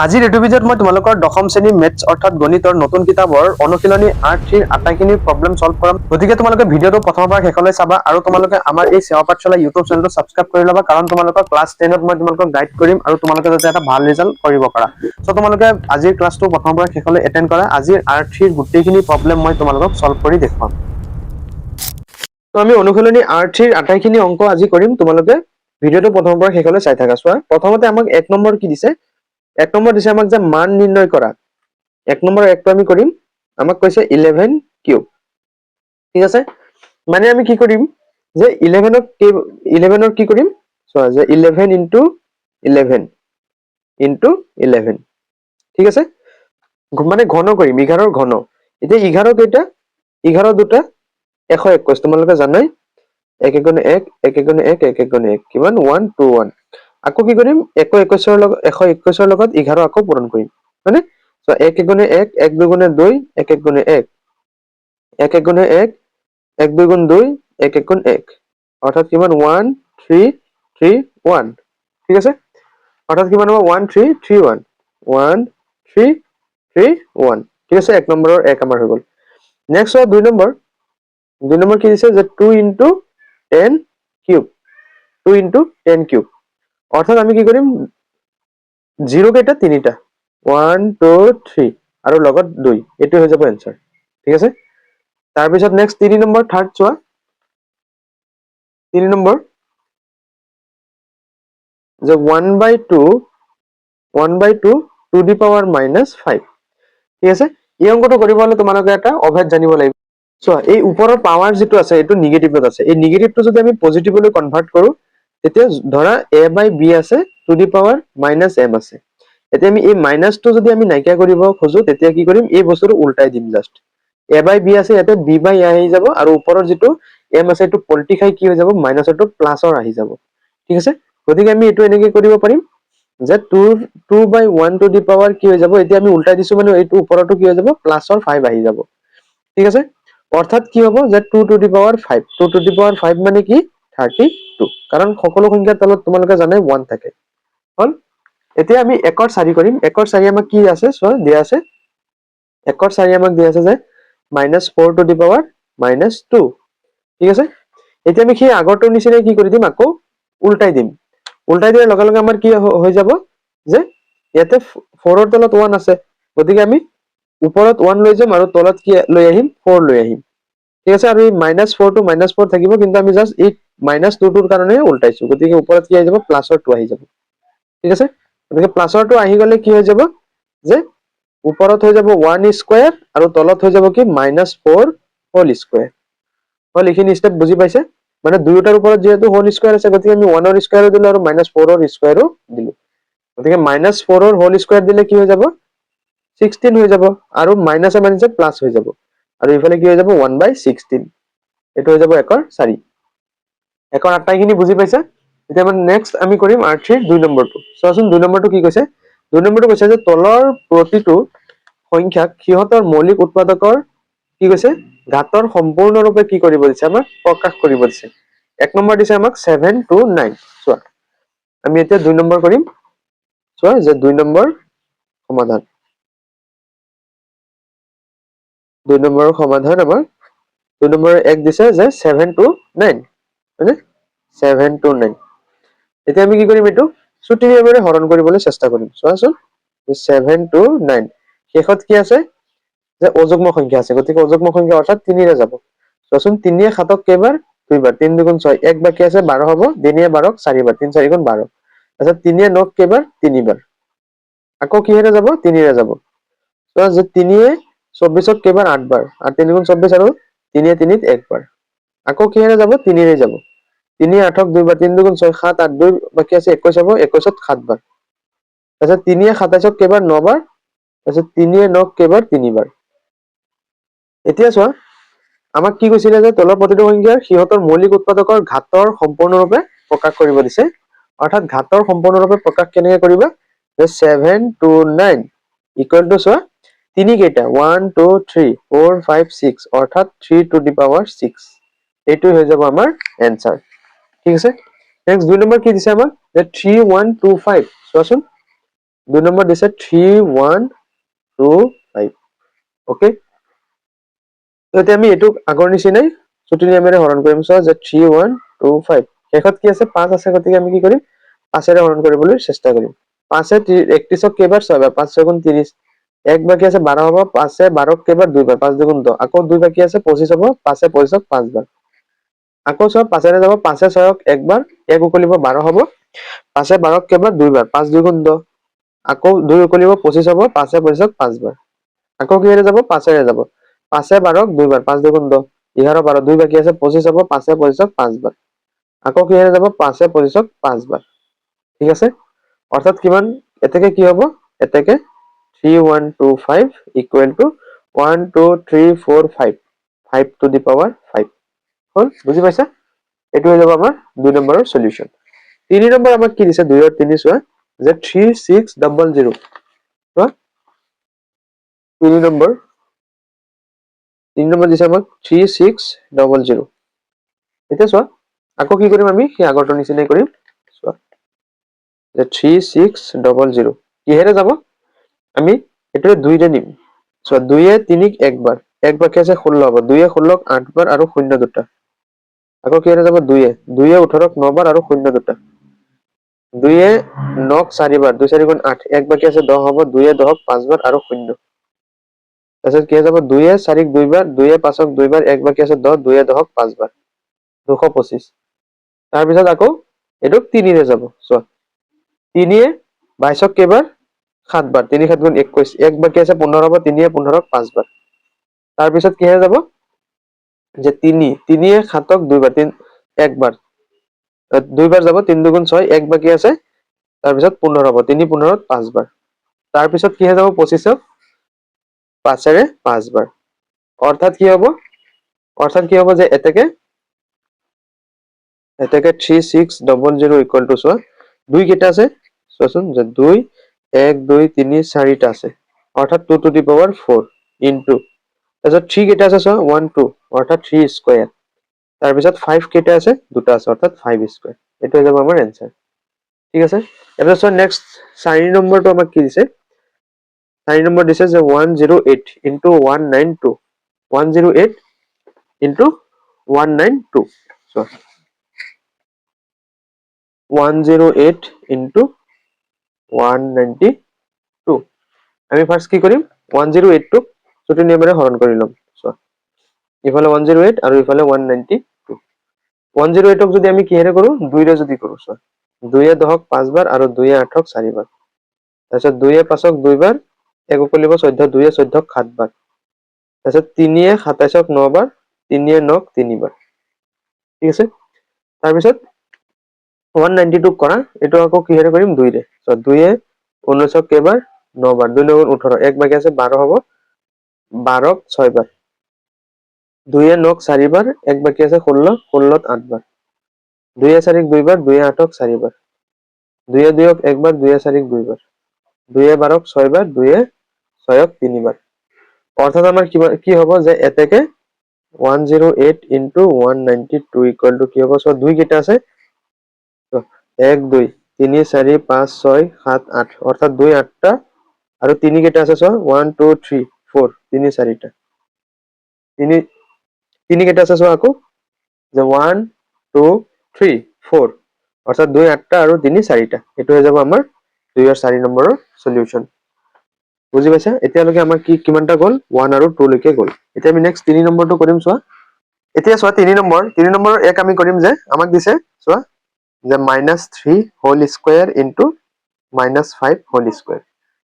আজিৰ এইটো ভিডিঅ'ত মই তোমালোকৰ দশম শ্ৰেণী মেথছ অৰ্থাৎ গণিতৰ নতুন কিতাপৰ অনুশীলনী ৮-৩ আটাইখিনি প্ৰব্লেম সলভ কৰাম। গতিকে তোমালোকে ভিডিঅ'টো প্ৰথমৰ পৰা শেষলৈ চাবা আৰু তোমালোকে আমাৰ এই সেৱা পাঠশালা ইউটিউব চেনেলটো ছাবস্ক্ৰাইব কৰি ল'বা, কাৰণ তোমালোকৰ ক্লাছ 10ত মই তোমালোকক গাইড কৰিম আৰু তোমালোকে যাতে এটা ভাল ৰিজাল্ট কৰিব পাৰা। সো তোমালোকে আজিৰ ক্লাছটো প্ৰথমৰ পৰা শেষলৈ এটেণ্ড কৰা। আজিৰ ৮-৩ গোটেইখিনি প্ৰব্লেম মই তোমালোকক সলভ কৰি দেখুৱাম। তো আমি অনুশীলনী ৮-৩ আটাইখিনি অংক আজি কৰিম। তোমালোকে ভিডিঅ'টো প্ৰথমৰ পৰা শেষলৈ চাই থাকা। চোৱা, প্ৰথমতে আমাক ১ নম্বৰ কি দিছে? ১ নম্বৰ দিছে আমাক যে মান নিৰ্ণয় কৰা। ১ নম্বৰ একটো আমি কৰিম, আমাক কৈছে 11 কিউব। ঠিক আছে, মানে আমি কি কৰিম যে 11ৰ কি কৰিম? চোৱা যে 11 ইনটু 11 ইনটু 11। ঠিক আছে, মানে ঘন কৰিম, 11ৰ ঘন। এতিয়া 11 কেইটা? 11 দুটা 121। তোমালোকে জানাই 1 × 1 1 × 1 1 × 1 কিমান? 1 2 1। আকৌ কি কৰিম? 121ৰ লগত 11 আকৌ পূৰণ কৰিম, হয়নে? So 1 × 1 1 2 × 2 1 1 × 1 1 1 × 1 1 2 × 2 1 1 × 1, অৰ্থাৎ কিমান? 1 3 3 1। ঠিক আছে, অৰ্থাৎ কিমান হ'ব? 1 3 3 1 1 3 3 1। ঠিক আছে, 1 নম্বৰৰ 1 আমাৰ হৈ গ'ল। নেক্সট হয় 2 নম্বৰ। 2 নম্বৰ কি দিছে? যে 2 × 10 কিউব। 2 × 10 কিউব, অৰ্থাৎ আমি কি কৰিম? 0 কেইটা? 3টা, 1 2 3 আৰু লগত 2। এইটো হৈ যাব এনসাৰ। ঠিক আছে, তাৰপিছত নেক্সট 3 নম্বৰ থাৰ্ড চোৱা। 3 নম্বৰ যে 1/2 টু দি পাৱাৰ -5। ঠিক আছে, এই অংকটো কৰিব হলে তোমালোকে এটা অভেদ জানিব লাগিব। চোৱা, এই ওপৰৰ পাৱাৰ যিটো আছে এইটো নিগেটিভত আছে। এই নিগেটিভটো যদি আমি পজিটিভলৈ কনভাৰ্ট কৰো, তেতিয়া ধৰা a/b আছে, টু দি পাৱাৰ -m আছে। এতিয়া আমি এই মাইনাসটো যদি আমি নাইকিয়া কৰিব খোজো, তেতিয়া কি কৰিম? এই বস্তুটো উল্টাই দিম। জাষ্ট a/b আছে, ইয়াতে b/a আহি যাব, আৰু ওপৰৰ যিটো m আছে এইটো পল্টি খাই কি হৈ যাব? মাইনাছৰটো প্লাছৰ আহি যাব। ঠিক আছে, গতিকে আমি এইটো এনেকে কৰিব পাৰিম যে 2/1 টু দি পাৱাৰ কি হৈ যাব? এতিয়া আমি উল্টাই দিছো, মানে এইটো ওপৰতো কি হৈ যাব? প্লাছৰ 5 আহি যাব। ঠিক আছে, অৰ্থাৎ কি হ'ব? যে 2 to the power 5। 2 to the power 5 মানে কি? 32, কাৰণ সকলো সংখ্যাৰ তলত তোমালোকে জানে 1 থাকে। হল, এতিয়া আমি 1ৰ 4 কৰিম। 1ৰ 4 আমাক কি আছে? চোৱা, দিয়া আছে 1ৰ 4 আমাক দিয়া আছে যে -4 টু দি পাৱাৰ -2। ঠিক আছে, এতিয়া আমি সেই আগৰটোৰ নিচিনাই কি কৰি দিম? আকৌ উল্টাই দিম। উল্টাই দিয়াৰ লগে লগে আমাৰ কি হৈ যাব? যে ইয়াতে 4ৰ তলত 1 আছে, গতিকে আমি ওপৰত 1 লৈ যাম আৰু তলত কি লৈ আহিম? 4 লৈ আহিম। ঠিক আছে, আৰু এই -4 টো -4 থাকিব, কিন্তু আমি জাষ্ট এই -2টোৰ কাৰণে উল্টাইছো, গতিকে ওপৰত কি আহি যাব? প্লাছৰ 2 আহি যাব। ঠিক আছে, গতিকে প্লাছৰ 2 আহি গলে কি হৈ যাব? যে ওপৰত হৈ যাব 1 স্কোয়াৰ আৰু তলত হৈ যাব কি? -4 হোল স্কোয়াৰ। হল, এইখিনি স্টেপ বুজি পাইছে? মানে দুয়োটাৰ ওপৰত যিহেতু হোল স্কোয়াৰ আছে, গতিকে আমি 1ৰ স্কোয়াৰো দিলো আৰু -4ৰ স্কোয়াৰো দিলো। গতিকে -4ৰ হোল স্কোয়াৰ দিলে কি হৈ যাব? 16 হৈ যাব, আৰু মাইনাছে মাইনাছে প্লাছ হৈ যাব, আৰু ইফালে কি হৈ যাব? 1/16। এইটো হৈ যাব 1ৰ 4। 1ৰ আটাইখিনি বুজি পাইছা? এতিয়া মানে নেক্সট আমি কৰিম 8-3 2 নম্বৰটো। চোৱাচোন 2 নম্বৰটো কি কৈছে? 2 নম্বৰটো কৈছে যে তলৰ প্ৰতিটো সংখ্যাক সিহঁতৰ মৌলিক উৎপাদকৰ কি কৈছে? ঘাতৰ সম্পূৰ্ণৰূপে কি কৰিব দিছে? আমাক প্ৰকাশ কৰিব দিছে। 1 নম্বৰ দিছে আমাক 7 to 9। চোৱা, আমি এতিয়া 2 নম্বৰ কৰিম। চোৱা যে 2 নম্বৰ সমাধান। 2 নম্বৰৰ সমাধান আমাৰ 2 নম্বৰ 1 দিছে যে 7 to 9, হয়নে? 7 to 9। এতিয়া আমি কি কৰিম? এইটো চুটিৰে হৰণ কৰিবলৈ চেষ্টা কৰিম। চোৱাচোন 7 to 9, শেষত কি আছে? যে অযুগ্ম সংখ্যা আছে, গতিকে অযুগ্ম সংখ্যা অৰ্থাৎ 3 ৰে যাব। চোৱাচোন 3 য়ে 7ক কেইবাৰ? 2 বাৰ। 3 2 6, 1 বাকি আছে 12 হ'ব। 3 য়ে 12ক 4 বাৰ, 3 4 12। তাৰপিছত 3 য়ে 9ক কেইবাৰ? 3 বাৰ। আকৌ কিহেৰে যাব? 3 ৰে যাব। চোৱা যে 3 য়ে 24ক কেইবাৰ? 8 বাৰ, আৰু 3 গুণ 24, আৰু 3 য়ে 3ত 1 বাৰ। আকৌ কিহেৰে যাব? 3 ৰে যাব। 3 য়ে 8ক 2 বাৰ, 3 2 6 7 8 2 বাকি আছে 21 হ'ব, 21ত 7 বাৰ। তাৰপিছত 3 য়ে 27ক কেইবাৰ? 9 বাৰ। তাৰপিছত 3 য়ে 9ক কেইবাৰ? 3 বাৰ। এতিয়া চোৱা, আমাক কি কৈছিলে? যে তলৰ প্ৰতিটো সংখ্যাৰ সিহঁতৰ মৌলিক উৎপাদকৰ ঘাতৰ সম্পূৰ্ণৰূপে প্ৰকাশ কৰিব দিছে। অৰ্থাৎ ঘাতৰ সম্পূৰ্ণৰূপে প্ৰকাশ কেনেকে কৰিবা? যে 7 to 9 ইকুৱেল টু, চোৱা 3 কেইটা? 1 2 3 4 5 6, অৰ্থাৎ 3 to the power 6। এইটো হৈ যাব আমাৰ এনসাৰ। ঠিক আছে, নেক্সট 2 নম্বৰ কি দিছে আমাক? যে 3 1 2 5। চোৱাচোন 2 নম্বৰ দিছে 3 1 2 5 ওকে এতিয়া আমি এটুক আগৰ নিচিনাই ছুটি নিয়মেৰে হৰণ কৰিম সো যে 3 1 2 5 শেষত কি আছে 5 আছে গতিকে আমি কি কৰিম 5 এৰে হৰণ কৰিবলৈ চেষ্টা কৰিম 5 এ 31ক কেইবাৰ 6 বাৰ 5 6 30 এক বাকি আছে 12 হ'ব 5 এ 12ক কেইবাৰ 2 বাৰ 5 2 10 আকৌ 2 বাকি আছে 25 হ'ব 5 এ 25ক 5 বাৰ আকৌ 6 5 এৰে যাব 5 এ 6ক একবাৰ 1 উকলিব 12 হ'ব 5 এ 12ক কেইবাৰ 2 বাৰ 5 2 10 আকৌ 2 উকলিব 25 হ'ব 5 এ 25ক 5 বাৰ আকৌ কিহেৰে যাব 5 এৰে যাব 5 এ 12ক 2 বাৰ 5 2 10 11 12 2 বাকি আছে 25 হ'ব 5 এ 25ক 5 বাৰ আকৌ কিহেৰে যাব 5 এ 25ক 5 বাৰ ঠিক আছে অৰ্থাৎ কিমান এতেকে কি হ'ব এতেকে 3125 equal to 1 2 3 4 5 5 to the power 5 হল বুঝি পাইছা এটো হৈ যাব আমাৰ 2 নম্বৰৰ সলিউশন 3 নম্বৰ আমাক কি দিছে 2 আৰু 3 চোৱা যে 3600 চোৱা 3 নম্বৰ দিছে আমাক 3600 এতিয়া চোৱা আকৌ কি কৰিম আমি সেই আগৰটো নিচিনাই কৰিম চোৱা যে 3600 কিহেৰে যাব আমি এটো 2 ৰে নিম সো 2 এ 3 ক একবাৰ এক বাকি আছে 16 হ'ব 2 এ 16 ক 8 বাৰ আৰু 0 দুটা আকৌ কিহেৰে যাব 2 এ 18 ক 9 বাৰ আৰু 0 দুটা 2 এ 9 ক 4 বাৰ 2 4 গুণ 8 এক বাকি আছে 10 হ'ব 2 এ 10 ক 5 বাৰ আৰু 0 তাৰপিছত কি যাব 2 এ 4 ক 2 বাৰ 2 এ 5 ক 2 বাৰ এক বাকি আছে 10 2 এ 10 ক 5 বাৰ 225 তাৰ পিছত আকৌ এটো 3 ৰে যাব চোৱা 3 এ 22 ক কেইবাৰ 7 বাৰ 3 7 গুণ 21 এক বাকি আছে 15 হ'ব 3 এ 15 ক 5 বাৰ তাৰ পিছত কিহে যাব যে 3 3 এ 7 ক 2 বাৰ 3 একবাৰ 2 বাৰ যাব 3 2 গুণ 6 এক বাকি আছে তাৰ পিছত 15 হ'ব 3 15 ক 5 বাৰ তাৰ পিছত কিহে যাব 25 ক 5 এৰে 5 বাৰ অৰ্থাৎ কি হ'ব যে এতেকে 3600 ইকুৱেল টু চোৱা 2 কেইটা আছে চোৱাচোন যে 2 1 2 3 4টা আছে অৰ্থাৎ 2 টু দি পাৱাৰ 4 ইনটু তাৰপিছত 3 কেইটা আছে চোৱা 1 2 অৰ্থাৎ 3 স্কয়াৰ তাৰপিছত 5 কেইটা আছে দুটা আছে অৰ্থাৎ 5 স্কয়াৰ এটো হৈ যাব আমাৰ आंसर ঠিক আছে এবাৰ চোৱা নেক্সট 4 নম্বৰটো আমাক কি দিছে 4 নম্বৰ দিছে যে 108 into 192 108 into 192 so 108 into 192 আমি ফার্স্ট কি কৰিম 108 টো ছুটি নিয়মেৰে হৰণ কৰি লম so ইফালে 108 আৰু ইফালে 192 108 ক যদি আমি কিহেৰে কৰো 2 ৰে যদি কৰো so 2 এ 10 ক 5 বাৰ আৰু 2 এ 8 ক 4 বাৰ তাৰপিছত 2 এ 5 ক 2 বাৰ এক উকলিব 14 2 এ 14 ক 7 বাৰ তাৰপিছত 3 এ 27 ক 9 বাৰ 3 এ 9 ক 3 বাৰ ঠিক আছে তাৰপিছত 192 কৰা এটো আকৌ কিহেৰে কৰিম 2 ৰে so 2 এ 19 ক কেবাৰ 9 বাৰ 2 9 18 এক বাকি আছে 12 হ'ব 12 ক 6 বাৰ 2 এ 9 ক 4 বাৰ এক বাকি আছে 16 16 ক 8 বাৰ 2 এ 4 ক 2 বাৰ 2 এ 8 ক 4 বাৰ 2 এ 2 ক একবাৰ 2 এ 4 ক 2 বাৰ 2 এ 12 ক 6 বাৰ 2 এ 6 ক 3 বাৰ অৰ্থাৎ আমাৰ কি হ'ব যে এতেকে 108 into 192 equal to কি হ'ব সো 2 কেইটা আছে 1 2 3 4 5 6 7 8 অৰ্থাৎ 2 8টা আৰু 3 কেইটা আছে সো 1 2 3 4 3 4টা 3 কেইটা আছে সো আকৌ যে 1 2 3 4 অৰ্থাৎ 2 8টা আৰু 3 4টা এটো হৈ যাব আমাৰ 2 আৰু 4 নম্বৰৰ সলিউশন বুজি পাইছা এতিয়ালৈকে আমাৰ কি কিমানটা গ'ল 1 আৰু 2 লৈকে গ'ল এতিয়া আমি নেক্সট 3 নম্বৰটো কৰিম চোৱা এতিয়া চোৱা 3 নম্বৰ এক আমি কৰিম যে আমাক দিছে চোৱা যে -3 whole square into -5 whole square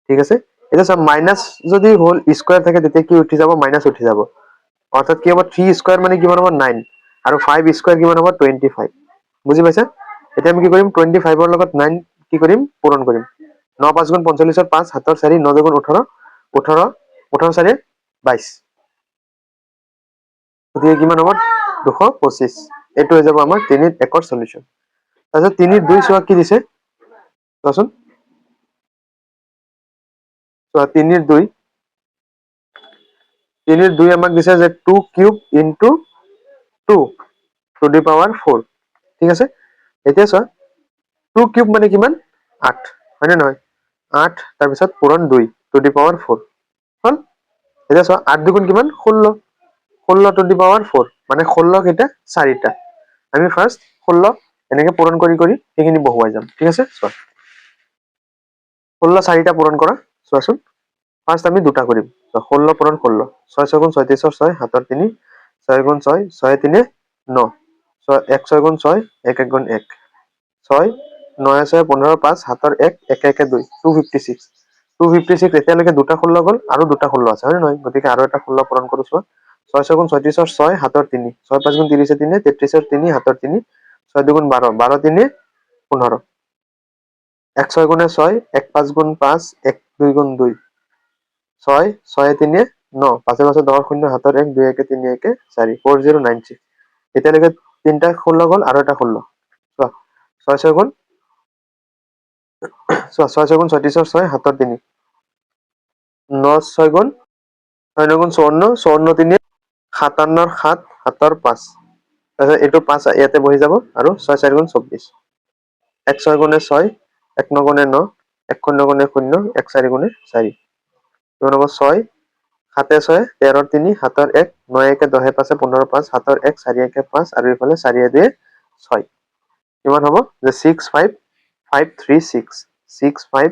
ঠিক আছে এটা সব মাইনাস যদি হোল স্কয়াৰ থাকে তেতিয়া কি উঠি যাব মাইনাস উঠি যাব অৰ্থাৎ কি হ'ব 3 স্কয়াৰ মানে কিমান হ'ব 9 আৰু 5 স্কয়াৰ কিমান হ'ব 25 বুজি পাইছা এতিয়া আমি কি কৰিম 25 ৰ লগত 9 কি কৰিম পূৰণ কৰিম 9 5 গুণ 45 ৰ 5 7 ৰ 4 9 গুণ 18 18 18 4 22 গতিকে কিমান হ'ব 225 এটো হৈ যাব আমাৰ 3 1 ৰ সলিউশন তাৰপিছত 3 2 চোৱা কি দিছে চোৱাচোন চোৱা 3 2 আমাক দিছে যে 2 cube into 2 to the power 4 ঠিক আছে এতিয়া চোৱা 2 কিউব মানে কিমান 8 হয় নে নহয় 8 তাৰপিছত পূৰণ 2 টু দি পাৱাৰ 4 হল। এতিয়া চোৱা 8 দুগুণ কিমান 16, 16 টু দি পাৱাৰ 4 মানে 16 কেইটা 4টা। আমি ফাৰ্ষ্ট 16 এনেকে পূৰণ কৰি কৰি সেইখিনি বহুৱাই যাম। ঠিক আছে, চোৱা 16 4টা পূৰণ কৰা। চোৱাচোন ফাৰ্ষ্ট আমি দুটা কৰিম। 16 পূৰণ 16, 6 6 গুণ 36 6 হাতৰ 3, 6 গুণ 6 6 3 9, 1 6 গুণ 6 1 1 গুণ 1, 6 9 6 15 5 হাতৰ 1 1 1 2 256 256 এতিয়ালৈকে দুটা 16 গ'ল আৰু দুটা 16 আছে হয় নহয়, গতিকে আৰু এটা 16 পূৰণ কৰো। চোৱা 6 6 গুণ 36 6 হাতৰ 3, 6 5 গুণ 30 3 33 3 হাতৰ 3, 6 2 গুণ 12 12 3 15, 1 6 গুণে 6 1 5 গুণ 5 1 2 গুণ 2, 6 6 3 9 5 5 10 0 হাতৰ 1 2 1 3 1 4 4096 এতিয়ালৈকে তিনটা 16 গ'ল আৰু এটা 16। চোৱা 6 6 গুণ 6 6 গুণ 36 6 হাতৰ 3, 9 6 গুণ 6 9 গুণ 54 54 3 57 7 হাতৰ 5, তাৰপিছত এইটো 5 ইয়াতে বহি যাব আৰু 6 4 গুণ 24, 1 6 গুণে 6 1 9 গুণে 9 1 0 গুণে 0 1 4 গুণে 4, কিমান হ'ব 6 7 6 13 3 হাতৰ 1 9 1 10 5 15 5 হাতৰ 1 4 1 5 আৰু এইফালে 4 2 6, কিমান হ'ব যে 6 5 5 3 6 6 5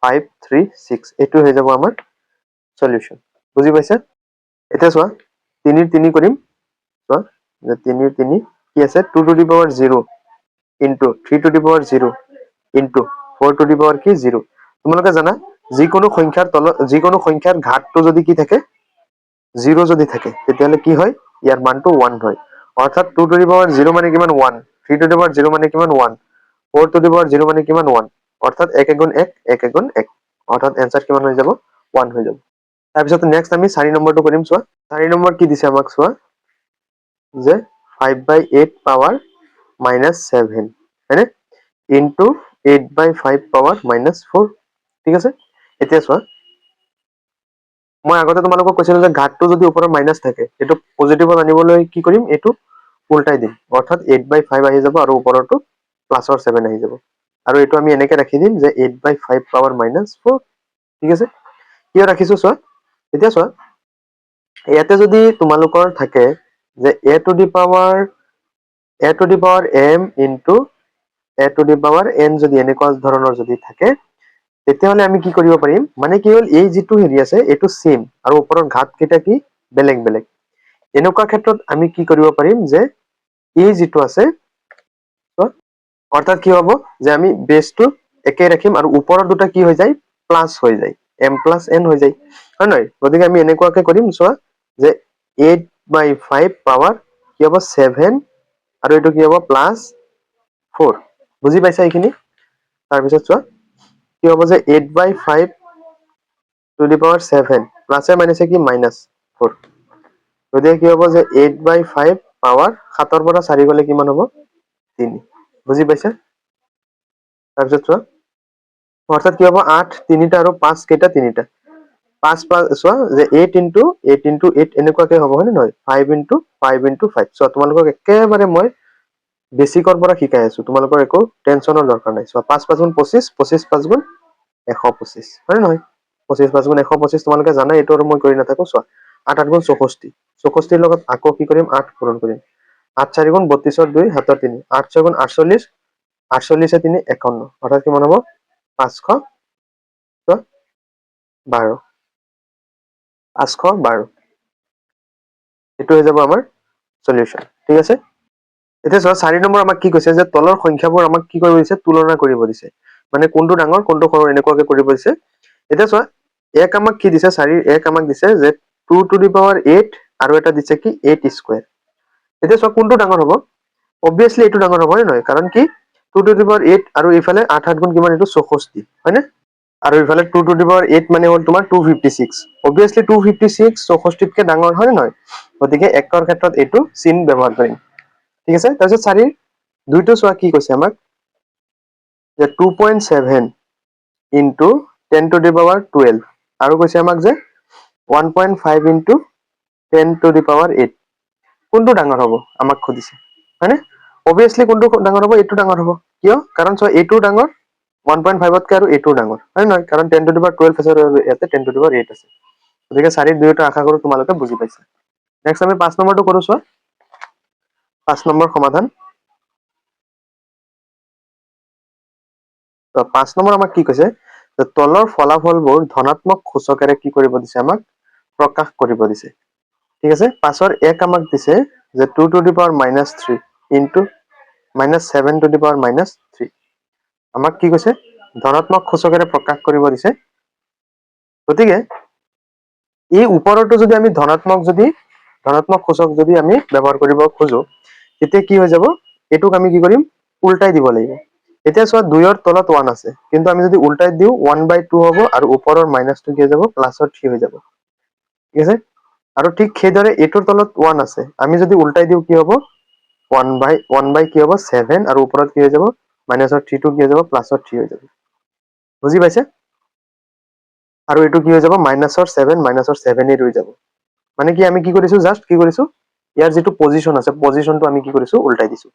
5 3 6 এইটো হৈ যাব আমাৰ সলিউশন। বুজি পাইছা? এতিয়া চোৱা 3 3 কৰিম। চোৱা যে 3 3 কি আছে 2 to the power 0 into 3 to the power 0 into 4 to the power কি 0। তোমালোকে জানা যিকোনো সংখ্যাৰ ঘাতটো যদি কি থাকে 0 যদি থাকে তেতিয়াহলে কি হয় ইয়াৰ মানটো 1 হয়। অৰ্থাৎ 2 টু দি পাৱাৰ 0 মানে কিমান 1, 3 টু দি পাৱাৰ 0 মানে কিমান 1, 4 টু দি পাৱাৰ 0 মানে কিমান 1, অৰ্থাৎ 1 গুণ 1 1 গুণ 1, অৰ্থাৎ এনসাৰ কিমান হৈ যাব 1 হৈ যাব। তাৰপিছত নেক্সট আমি 4 নম্বৰটো কৰিম। চোৱা 4 নম্বৰ কি দিছে আমাক, চোৱা যে 5/8 পাৱাৰ -7 হয়নে ইনটু 8/5 পাৱাৰ -4। ঠিক আছে, এতিয়া চোৱা মই আগতে তোমালোকক কৈছিলো যে ঘাতটো যদি ওপৰত মাইনাছ থাকে এইটো পজিটিভত আনিবলৈ কি কৰিম, এইটো উল্টাই দিম, অৰ্থাৎ 8/5 আহি যাব আৰু ওপৰতো প্লাছৰ 7 আহি যাব আৰু এইটো আমি এনেকে ৰাখি দিম যে 8/5 পাৱাৰ -4। ঠিক আছে, কিয় ৰাখিছো চোৱা। এতিয়া চোৱা ইয়াতে যদি তোমালোকৰ থাকে যে a to the power m into a to the power n যদি এনেকুৱা ধৰণৰ যদি থাকে তেতিয়াহলে আমি কি কৰিব পাৰিম, মানে কি হ'ল এই যিটো হেৰি আছে এইটো সেম আৰু ওপৰৰ ঘাত কেইটা কি বেলেগ বেলেগ। এনেকুৱা ক্ষেত্ৰত আমি কি কৰিব পাৰিম যে এই যিটো আছে অৰ্থাৎ কি হ'ব যে আমি বেসটো একে ৰাখিম আৰু ওপৰৰ দুটা কি হৈ যায় প্লাস হৈ যায়, m প্লাস n হৈ যায় হয় নহয়। গতিকে আমি এনেকুৱাকে কৰিম। চোৱা যে 8/5 পাৱাৰ কি হ'ব 7 আৰু এইটো কি হ'ব +4। বুজি পাইছা এইখিনি? তাৰপিছত চোৱা কি হ'ব যে 8/5 টু দি পাৱাৰ 7 প্লাছে মাইনাছে কি -4, গতিকে কি হ'ব যে 8/5 পাৱাৰ 7ৰ পৰা 4 গ'লে কিমান হ'ব 3। বুজি পাইছা? তাৰপিছত চোৱা অৰ্থাৎ কি হ'ব 8 3টা আৰু 5 কেইটা 3টা 5 5 চোৱা যে 8 ইনটু 8 এনেকুৱাকে হ'ব হয় নে নহয় 5 ইনটু 5 ইনটু 5। চোৱা তোমালোকক একেবাৰে মই বেছিকৰ পৰা শিকাই আছো, তোমালোকৰ একো টেনচনৰ দৰকাৰ নাই। চোৱা 5 5 গুণ 25 25 5 গুণ 125 হয় নে নহয়, 25 5 গুণ 125 তোমালোকে জানা, এইটো আৰু মই কৰি নাথাকো। চোৱা 8 8 গুণ 64 64 লগত আকৌ কি কৰিম 8 পূৰণ কৰিম, 8 4 গুণ 32 2 হাতৰ 3, 8 6 গুণ 48 48 3 51, অৰ্থাৎ কিমান হ'ব 512 512। এইটো হৈ যাব আমাৰ সলিউশন। ঠিক আছে, এতিয়া চোৱা 4 নম্বৰ আমাক কি কৈছে যে তলৰ সংখ্যাবোৰ আমাক কি কৰিব দিছে তুলনা কৰিব দিছে, মানে কোনটো ডাঙৰ কোনটো সৰু এনেকুৱাকে কৰিব দিছে। এতিয়া চোৱা এক আমাক কি দিছে 4 এক আমাক দিছে যে 2 টু দি পাৱাৰ 8 আৰু এটা দিছে কি 8 স্কয়াৰ। এতিয়া চোৱা কোনটো ডাঙৰ হ'ব, অবভিয়াছলি এইটো ডাঙৰ হ'ব হয় নহয়, কাৰণ কি 2 টু দি পাৱাৰ 8 আৰু এইফালে 8 8 গুণ কিমান এইটো 64 হয়নে, আৰু এইফালে 2 টু দি পাৱাৰ 8 মানে হ'ল তোমাৰ 256, অবভিয়াছলি 256 64তকে ডাঙৰ হয় নে নহয়, গতিকে একৰ ক্ষেত্ৰত এইটো চিন ব্যৱহাৰ কৰিম। ঠিক আছে, তাৰপিছত 4 দুইটো চোৱা কি কৈছে আমাক যে 2.7 ইনটু 10 টু দি পাৱাৰ 12 আৰু কৈছে আমাক যে 1.5 ইনটু 10 টু দি পাৱাৰ 8। কোনটো ডাঙৰ হ'ব আমাক সুধিছে হয়নে, অবভিয়াছলি কোনটো ডাঙৰ হ'ব এইটো ডাঙৰ হ'ব, কিয় কাৰণ চোৱা এইটো ডাঙৰ 1.5 তকৈ আৰু এইটো ডাঙৰ হয় নহয়, কাৰণ 10 to the power 12 আছে আৰু ইয়াতে 10 to the power 8 আছে। গতিকে 4 দুয়োটা আশা কৰো তোমালোকে বুজি পাইছা। নেক্সট আমি 5 নম্বৰটো কৰো চোৱা। 5 নম্বৰ সমাধান। তো 5 নম্বৰ আমাক কি কৈছে, যে তলৰ ফলাফলবোৰ ধনাত্মক সূচকেৰে কি কৰিব দিছে, আমাক প্ৰকাশ কৰিব দিছে। ঠিক আছে, 5ৰ 1 আমাক দিছে যে 2 to the power -3 into -7 to the power -3। আমাক কি কৈছে, ধনাত্মক সূচকেৰে প্ৰকাশ কৰিব দিছে। গতিকে এই ওপৰতো যদি আমি ধনাত্মক সূচক যদি আমি ব্যৱহাৰ কৰিব খোজো, তেতিয়া কি হৈ যাব, এইটোক আমি কি কৰিম, উল্টাই দিব লাগিব। এতিয়া চোৱা 2ৰ তলত 1 আছে, কিন্তু আমি যদি উল্টাই দিওঁ 1/2 হ'ব আৰু ওপৰৰ মাইনাসটো কি হৈ যাব, প্লাছৰ 3 হৈ যাব। ঠিক আছে, আৰু ঠিক সেইদৰে এইটোৰ তলত 1 আছে, আমি যদি উল্টাই দিওঁ কি হ'ব, 1/1 কি হ'ব 7 আৰু ওপৰত কি হৈ যাব, মাইনাসৰ 3 টো কি হৈ যাব, প্লাছৰ 3 হৈ যাব। বুজি পাইছে? আৰু এইটো কি হৈ যাব, -7 ৰৈ যাব। মানে কি আমি কি কৰিছো, জাষ্ট কি কৰিছো, ইয়াৰ যিটো পজিশন আছে পজিশনটো আমি কি কৰিছো, উল্টাই দিছো।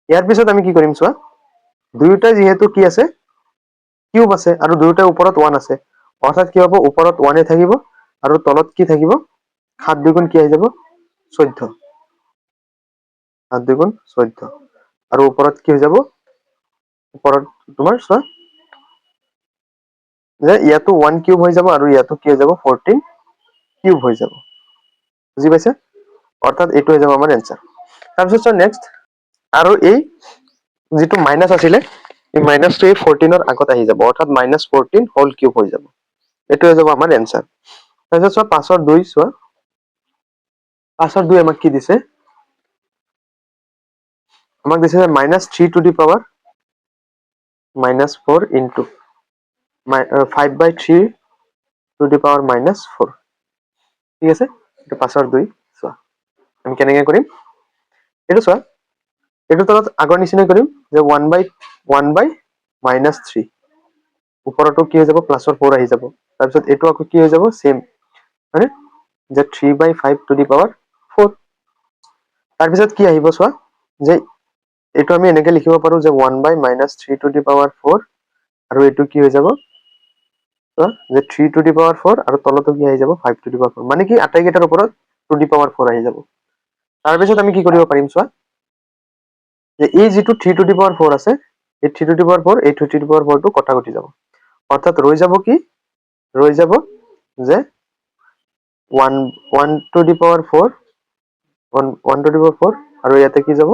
ইয়াৰ পিছত আমি কি কৰিম চোৱা, দুয়োটাই যিহেতু কি আছে, কিউব আছে আৰু দুয়োটাৰ ওপৰত 1 আছে, অৰ্থাৎ কি হ'ব, ওপৰত 1 থাকিব আৰু তলত কি থাকিব, 7 দুগুণ কি আহি যাব, 14। 7 দুগুণ 14 আৰু ওপৰত কি হৈ যাব, ওপৰত তোমাৰ চোৱা যে ইয়াতো 1 কিউব হৈ যাব আৰু ইয়াতো কি হৈ যাব, 14 কিউব হৈ যাব। বুজি পাইছে? অৰ্থাৎ এইটো হৈ যাব আমাৰ এনসাৰ। তাৰপিছত চোৱা নেক্সট, আৰু এই যিটো মাইনাস আছিলে, এই মাইনাসটো এই 14ৰ আগত আহি যাব, অৰ্থাৎ -14 হোল কিউব হৈ যাব। এইটো হৈ যাব আমাৰ এনসাৰ। তাৰপিছত চোৱা 5ৰ 2 চোৱা, 5ৰ 2 আমাক কি দিছে, আমাক দিছে -3 to the power -4 into 5/3 to the power -4। ঠিক আছে, এইটো 5ৰ 2 চোৱা আমি কেনেকে কৰিম, এইটো চোৱা, এইটো তলত আগৰ নিচিনাই কৰিম, যে 1/3 ওপৰতো কি হৈ যাব, প্লাছৰ 4 আহি যাব। তাৰপিছত এইটো আকৌ কি হৈ যাব, সেম হয়নে, যে 3/5 to the power 4। তাৰপিছত কি আহিব চোৱা, যে এইটো আমি এনেকে লিখিব পাৰো যে 1/-3 to the power 4, আৰু এইটো কি হৈ যাব, যে 3 to the power 4 আৰু তলতো কি আহি যাব, 5 to the power 4, মানে কি আটাইকেইটাৰ ওপৰত 2 to the power 4 আহি যাব। তাৰপিছত আমি কি কৰিব পাৰিম চোৱা, যে এই যিটো 3 to the power 4 আছে, এই 3 to the power 4 এই 2 to the power 4 টো কটাকটি যাব, অৰ্থাৎ ৰৈ যাব কি, ৰৈ যাব যে 1 to the power 4 1 to the power 4 আৰু ইয়াতে কি যাব,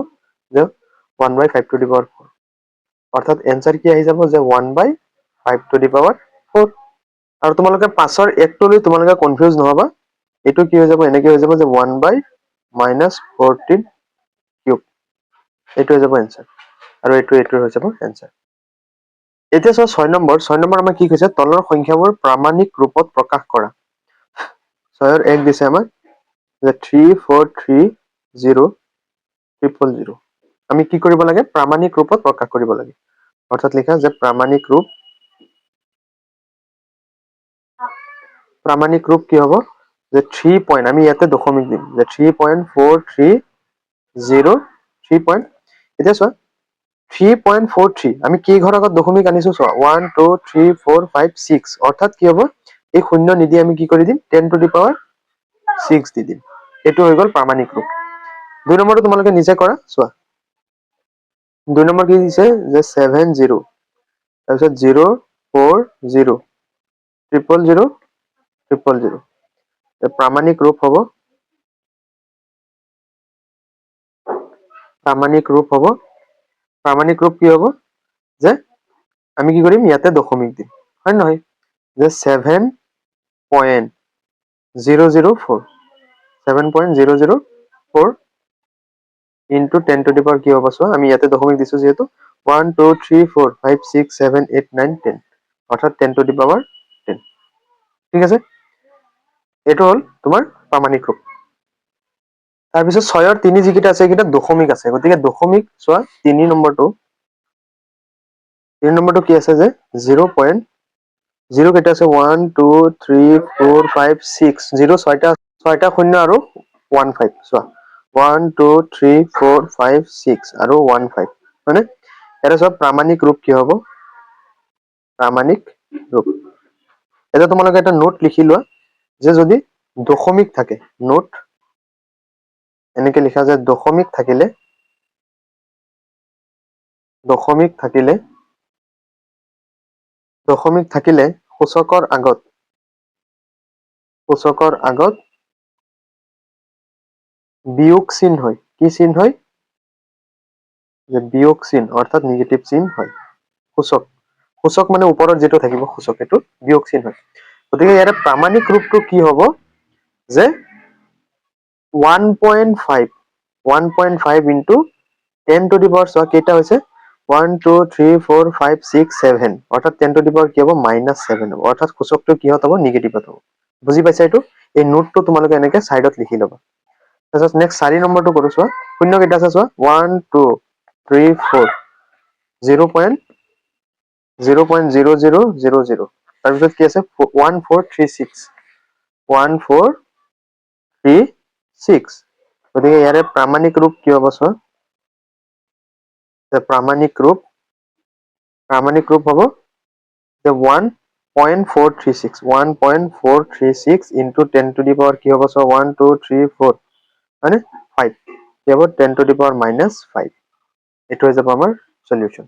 যে 1/5 to the power 4, অৰ্থাৎ এনসাৰ কি আহি যাব, যে 1/5 to the power 4। আৰু তোমালোকে 5ৰ 1 টো লৈ তোমালোকে কনফিউজ নহবা, এইটো কি হৈ যাব, এনেকে হৈ যাব যে 1/-14 কিউব, এইটো হৈ যাব এনসাৰ, আৰু এইটো হৈ যাব এনসাৰ। এতিয়া চোৱা 6 নম্বৰ আমাক কি কৈছে, তলৰ সংখ্যাবোৰ প্ৰামাণিক ৰূপত প্ৰকাশ কৰা। 6ৰ 1 দিছে আমাক, যে 3430000। আমি কি কৰিব লাগে, প্ৰামাণিক ৰূপত প্ৰকাশ কৰিব লাগে, অৰ্থাৎ লিখা যে প্ৰামাণিক ৰূপ কি হ'ব, যে 3 পইণ্ট, আমি ইয়াতে দশমিক দিম, যে 3.430 এতিয়া চোৱা 3.43 আমি কি ঘৰ আগত দশমিক আনিছো চোৱা, 1 2 3 4 5 6, অৰ্থাৎ কি হ'ব, এই শূন্য নিদি আমি কি কৰি দিম, 10 to the power 6 দি দিম। এইটো হৈ গ'ল প্ৰামাণিক ৰূপ। 2 নম্বৰটো তোমালোকে নিজে কৰা চোৱা, 2 নম্বৰ কি দিছে, যে 70, তাৰপিছত 040 000 প্ৰামাণিক ৰূপ হ'ব, প্ৰামাণিক ৰূপ কি হ'ব, যে আমি কি কৰিম, ইয়াতে দশমিক দিম, হয় নহয়, যে 7.004 ইনটু 10 to the power কি হ'ব চোৱা, আমি ইয়াতে দশমিক দিছো যিহেতু, 1 2 3 4 5 6 7 8 9 10, অৰ্থাৎ 10 to the power 10। ঠিক আছে, এইটো হ'ল তোমাৰ প্ৰামাণিক ৰূপ। তাৰপিছত 6ৰ 3 যিকেইটা আছে সেইকেইটা দশমিক আছে, গতিকে দশমিক চোৱা 3 নম্বৰটো কি আছে, যে 0.0 কেইটা আছে, 1 2 3 4 5 6 0 ছয়টা শূন্য আৰু 15 চোৱা, 1 2 3 4 5 6 আৰু 15 হয়নে। এটা চোৱা প্ৰামাণিক ৰূপ কি হ'ব, প্ৰামাণিক ৰূপ। এটা তোমালোকে এটা নোট লিখি লোৱা যে যদি দশমিক থাকে, নোট এনেকে লিখা যে দশমিক থাকিলে সূচকৰ আগত বিয়োগ চিন হয়। কি চিন হয়? যে বিয়োগ চিন অৰ্থাৎ নিগেটিভ চিন হয়। সূচক মানে ওপৰত যেটো থাকিব সূচক, এইটো বিয়োগ চিন হয়। গতিকে ইয়াৰে প্ৰামাণিক ৰূপটো কি হ'ব যে 1.5 ইনটু 10 টু দি পাৱাৰ, চোৱা কেইটা হৈছে 1 2 3 4 5 6 7, অৰ্থাৎ 10 টু দি পাৱাৰ কি হ'ব -7 হ'ব, অৰ্থাৎ সূচকটো কিহত হ'ব নিগেটিভত হ'ব। বুজি পাইছা এইটো? এই নোটটো তোমালোকে এনেকে সাইডত লিখি ল'বা। তাৰপিছত নেক্সট 4 নম্বৰটো কৰো, চোৱা শূন্য কেইটা আছে চোৱা 1 2 3 4 0.0000, তাৰপিছত কি আছে 1436 গতিকে ইয়াৰে প্ৰামাণিক ৰূপ কি হ'ব চোৱা, প্ৰামাণিক ৰূপ হ'ব যে 1.436 ইনটু 10 টু দি পাৱাৰ কি হ'ব চোৱা 1 2 3 4 হয়নে 5, কি হ'ব 10 টু দি পাৱাৰ -5। এইটো হৈ যাব আমাৰ সলিউশন।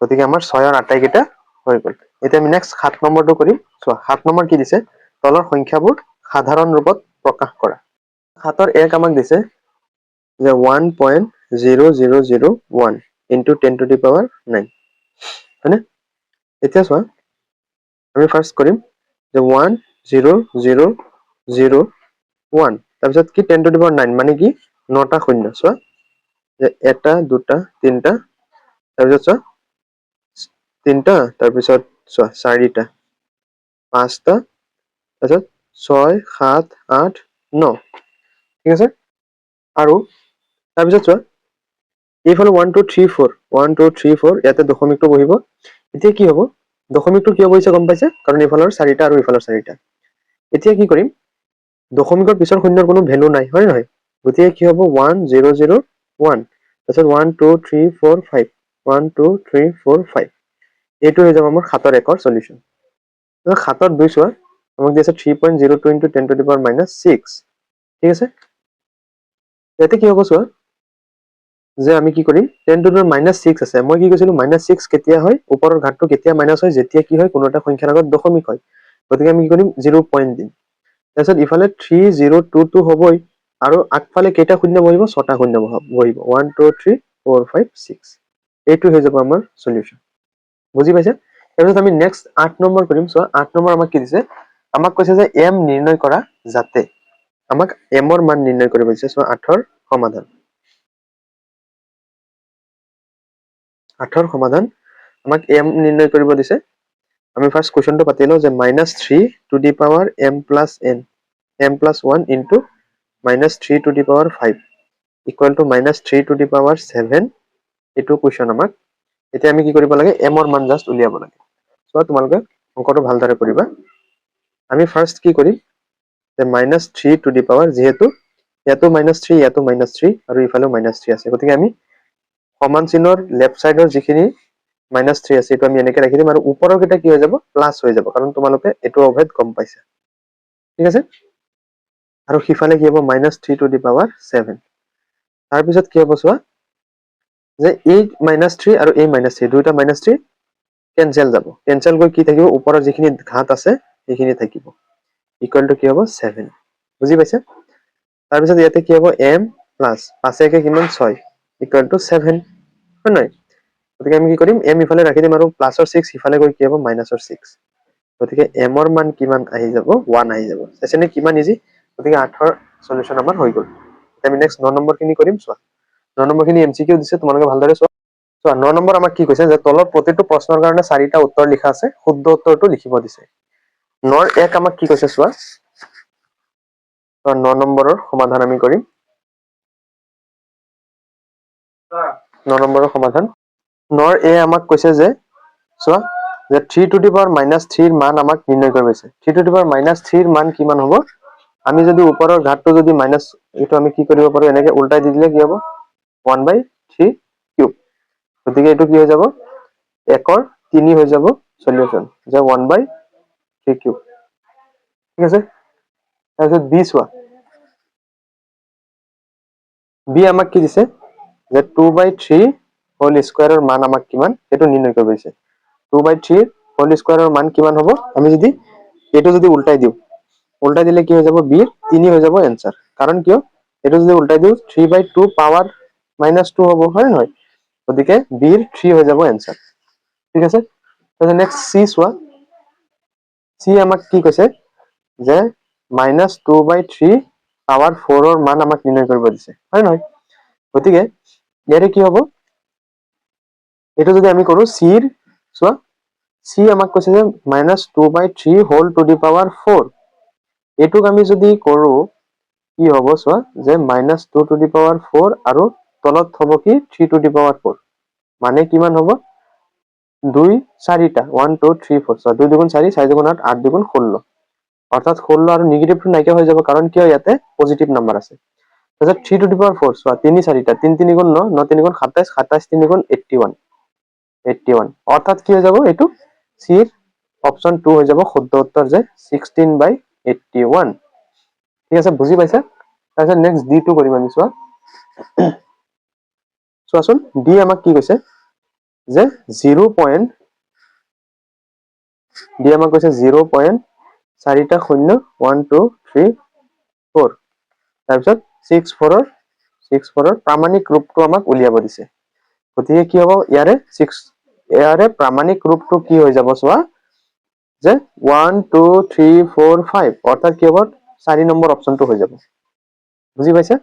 গতিকে আমাৰ 6 আৰু আটাইকেইটা হৈ গ'ল। এতিয়া আমি নেক্সট 7 নম্বৰটো কৰিম। চোৱা 7 নম্বৰ কি দিছে, তলৰ সংখ্যাবোৰ সাধাৰণ ৰূপত প্ৰকাশ কৰা। 7ৰ 1 আমাক দিছে যে 1.0001 ইনটু 10 টু দি পাৱাৰ 9 হয়নে। এতিয়া চোৱা আমি ফাৰ্ষ্ট কৰিম যে 1.0001, তাৰপিছত কি 10 টু দি পাৱাৰ 9 মানে কি 9টা শূন্য। চোৱা যে 1 2 3, তাৰপিছত চোৱা 3টা, তাৰপিছত চোৱা 4টা 5টা, তাৰপিছত 6 7 8 9, ঠিক আছে। আৰু তাৰপিছত চোৱা এইফালে 1 2 3 4 ইয়াতে দশমিকটো বহিব। এতিয়া কি হ'ব, দশমিকটো কিয় বহিছে গম পাইছে, কাৰণ এইফালৰ 4টা আৰু এইফালৰ 4টা। এতিয়া কি কৰিম, দশমিকৰ পিছৰ শূন্যৰ কোনো ভেলু নাই, হয় নহয়। গতিকে কি হ'ব 1001, তাৰপিছত 1 2 3 4 5 1 2 3 4 5, এইটো হৈ যাব আমাৰ 7ৰ 1ৰ সলিউশন। 7ৰ 2 চোৱা আমাক দি আছে 3.02 ইনটু 10 টু দি পাৱাৰ -6, ঠিক আছে। ইয়াতে কি হ'ব চোৱা যে আমি কি কৰিম 10 টু দি পাৱাৰ -6 আছে, মই কি কৈছিলো -6 কেতিয়া হয়, ওপৰৰ ঘাতটো কেতিয়া মাইনাছ হয়, যেতিয়া কি হয় কোনো এটা সংখ্যাৰ আগত দশমিক হয়। গতিকে আমি কি কৰিম 0 পইণ্ট দিম। তাৰপিছত ইফালে 3022 হ'বই, আৰু আগফালে কেইটা শূন্য বহিব, 6টা শূন্য বহিব 1 2 3 4 5 6, এইটো হৈ যাব আমাৰ সলিউশন। বুজি পাইছে? তাৰপিছত আমি নেক্সট 8 নম্বৰ কৰিম। চোৱা 8 নম্বৰ আমাক কি দিছে, আমাক কৈছে যে m নিৰ্ণয় কৰা যাতে, আমাক m ৰ মান নিৰ্ণয় কৰিব দিছে। চোৱা 8ৰ সমাধান, 8ৰ সমাধান আমাক m নিৰ্ণয় কৰিব দিছে। আমি ফাৰ্ষ্ট কুৱেশ্যনটো পাতি লওঁ যে -3 to the power m plus 1 into -3 to the power 5 equal to -3 to the power 7, এইটো কুৱেশ্যন আমাক। এতিয়া আমি কি কৰিব লাগে, m ৰ মান জাষ্ট উলিয়াব লাগে। চোৱা তোমালোকে অংকটো ভালদৰে কৰিবা। আমি ফাৰ্ষ্ট কি কৰিম যে -3 টু দি পাৱাৰ, যিহেতু ইয়াতো -3 ইয়াতো -3 আৰু ইফালেও -3 আছে, গতিকে আমি সমান চিহ্নৰ লেফ্ট চাইডৰ যিখিনি -3 আছে এইটো আমি এনেকে ৰাখি দিম, আৰু ওপৰৰ কেইটা কি হৈ যাব প্লাছ হৈ যাব, কাৰণ তোমালোকে এইটো অভেদ গম পাইছা, ঠিক আছে। আৰু সিফালে কি হ'ব -3 টু দি পাৱাৰ 7। তাৰপিছত কি হ'ব চোৱা যে এই -3 আৰু এই -3 দুইটা -3 কেনচেল যাব, কেনচেল গৈ কি থাকিব, ওপৰৰ যিখিনি ঘাত আছে সেইখিনি থাকিব, ইকুৱেল টু কি হ'ব 7। বুজি পাইছে? তাৰপিছত ইয়াতে কি হ'ব m প্লাছ 5 একে কিমান 6 ইকুৱেল টু 7, হয় নহয়। গতিকে আমি কি কৰিম, m ইফালে ৰাখি দিম, আৰু প্লাছৰ 6 ইফালে গৈ কি হ'ব -6। গতিকে m ৰ মান কিমান আহি যাব 1 আহি যাব। চাইছেনে কিমান ইজি। গতিকে 8ৰ সলিউশন আমাৰ হৈ গ'ল। আমি নেক্সট 9 নম্বৰ খিনি কৰিম। চোৱা 9 নম্বৰ খিনি MCQ দিছে, তোমালোকে ভালদৰে চোৱা। 9 নম্বৰ আমাক কি কৈছে যে তলৰ প্ৰতিটো প্ৰশ্নৰ কাৰণে 4টা উত্তৰ লিখা আছে, শুদ্ধ উত্তৰটো লিখিব দিছে। 9ৰ 1 আমাক কি কৈছে চোৱা, 9 নম্বৰৰ সমাধান আমি কৰিম। 9 নম্বৰৰ সমাধান 9ৰ a আমাক কৈছে যে চোৱা যে 3 টু দি পাৱাৰ -3 মান আমাক নিৰ্ণয় কৰিব দিছে। 3 টু দি পাৱাৰ -3 মান কিমান হ'ব, আমি যদি ওপৰৰ ঘাতটো যদি মাইনাছ, এইটো আমি কি কৰিব পাৰো, এনেকে উল্টাই দি দিলে কি হ'ব 1/3 কিউব। গতিকে এইটো কি হৈ যাব 1ৰ 3 হৈ যাব, সলিউশন যে 1/3 কিউব ঠিক আছে তাৰপিছত বি চোৱা বি আমাক কি দিছে যে 2/3 হোল স্কয়াৰৰ মান আমাক কিমান সেইটো নিৰ্ণয় কৰিব দিছে 2/3 হোল স্কয়াৰৰ মান কিমান হ'ব আমি যদি এটো যদি উল্টাই দিও উল্টাই দিলে কি হৈ যাব বি 3 হৈ যাব आंसर কাৰণ কিয় এটো যদি উল্টাই দিও 3/2 পাৱাৰ -2 হ'ব হয় নহয় গতিকে বি 3 হৈ যাব आंसर ঠিক আছে তাহলে নেক্সট সি চোৱা সি আমাক কি কৈছে যে -2/3 পাৱাৰ 4 ৰ মান আমাক নিৰ্ণয় কৰিব দিছে হয় নহয় গতিকে ইয়াৰে কি হ'ব এটো যদি আমি কৰো c ৰ চোৱা c আমাক কৈছে যে -2/3 হোল টু দি পাৱাৰ 4 এটুক আমি যদি কৰো কি হ'ব চোৱা যে -2 টু দি পাৱাৰ 4 আৰু তলত হ'ব কি 3 টু দি পাৱাৰ 4 মানে কিমান হ'ব 2 4টা 1 2 3 4 so 2 দুগুণ 4 4 দুগুণ 8 8 দুগুণ 16 অর্থাৎ 16 আৰু নেগেটিভটো নাইকিয়া হৈ যাব কাৰণ কিয় ইয়াতে পজিটিভ নাম্বাৰ আছে তাৰপিছত 3 টু দি পাৱাৰ 4 চোৱা 3 4টা 3 3 গুণ 9 9 3 গুণ 27 27 3 গুণ 81 81 অর্থাৎ কি হৈ যাব এটো সি অপশন 2 হৈ যাব শুদ্ধ উত্তৰ যে 16/81 ঠিক আছে বুজি পাইছা তাৰপিছত নেক্সট ডি টু কৰিম আমি চোৱা চোৱাচোন ডি আমাক কি কৈছে যে 0. ডি আমাক কৈছে 0.4টা 0 1 2 3 4 তাৰপিছত 6 4 ৰ প্ৰামাণিক ৰূপটো আমাক উলিয়াব দিছে গতিকে কি হ'ব ইয়াৰে প্ৰামাণিক ৰূপটো কি হৈ যাব চোৱা যে 1 2 3 4 5 অৰ্থাৎ কি হ'ব 4 নম্বৰ অপচনটো হৈ যাব বুজি পাইছা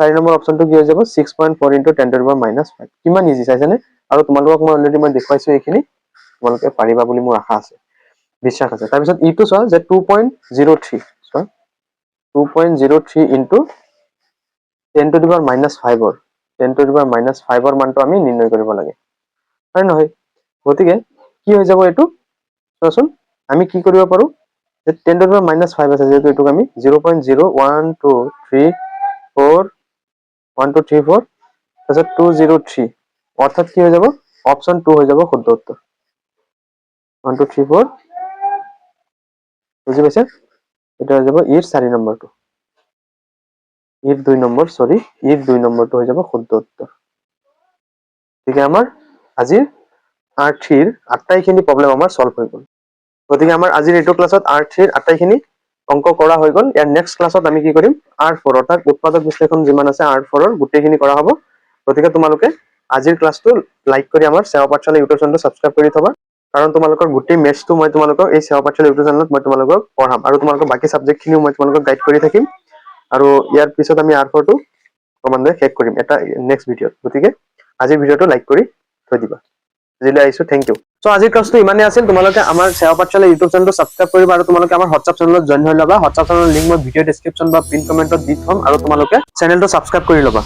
4 নম্বৰ অপচনটো কি হৈ যাব 6.4 * 10 to the power -5 কিমান ইজি চাইছানে আৰু তোমালোকক মই অলৰেডি দেখুৱাইছো এইখিনি তোমালোকে পাৰিবা বুলি মোৰ আশা আছে বিশ্বাস আছে তাৰপিছত ইটো চোৱা যে 2.03 চোৱা 2.03 into 10 to the power -5 ৰ 10 to the power -5 ৰ মানটো আমি নিৰ্ণয় কৰিব লাগে হয় নহয় গতিকে কি হৈ যাব এটো চোৱাচোন আমি কি কৰিব পাৰো যে 10 to the power -5 আছে যেটো এটোক আমি 0.01234 1 2 3 4 তাৰপিছত 203 অৰ্থাৎ কি হৈ যাব অপচন 2 হৈ যাব শুদ্ধ উত্তৰ 1 2 3 4 বুজি পাইছা এটা হৈ যাব ইৰ 4 নম্বৰটো ইৰ 2 নম্বৰ সৰি ইৰ 2 নম্বৰটো হৈ যাব শুদ্ধ উত্তৰ ঠিক আছে আমাৰ আজিৰ R3 ৰ আটাইখিনি প্ৰবলেম আমাৰ সলভ হৈ গ'ল গতিকে আমাৰ আজিৰ এইটো ক্লাছত R3 ৰ আটাইখিনি অংক কৰা হৈ গ'ল ইয়াৰ নেক্সট ক্লাছত আমি কি কৰিম R4 অৰ্থাৎ উৎপাদক বিশ্লেষণ যিমান আছে R4 ৰ গোটেইখিনি কৰা হ'ব গতিকে তোমালোকে আজিৰ ক্লাছটো লাইক কৰি আমাৰ সেৱা পাঠশালা ইউটিউব চেনেলটো সাবস্ক্ৰাইব কৰি থবা কাৰণ তোমালোকৰ গোটেই মেথছটো মই তোমালোকক এই সেৱা পাঠশালা ইউটিউব চেনেলত মই তোমালোকক পঢ়াম আৰু তোমালোকৰ বাকি সাবজেক্টখিনিও মই তোমালোকক গাইড কৰি থাকিম আৰু ইয়াৰ পিছত আমি R4 টো ক্ৰমান্বয়ে শেষ কৰিম এটা নেক্সট ভিডিঅ'ত গতিকে আজিৰ ভিডিঅ'টো লাইক কৰি থৈ দিবা আজিলৈ আহিছো থ্যাংক ইউ সো আজিৰ ক্লাছটো ইমানে আছিল তোমালোকে আমাৰ সেৱা পাঠশালা ইউটিউব চেনেলটো সাবস্ক্ৰাইব কৰিবা আৰু তোমালোকে আমাৰ হোৱাটছআপ চেনেলত জয়েন হৈ ল'বা হোৱাটছআপ চেনেলৰ লিংক মই ভিডিঅ' ডেসক্ৰিপচন বা পিন কমেন্টত দি থম আৰু তোমালোকে চেনেলটো সাবস্ক্ৰাইব কৰি ল'বা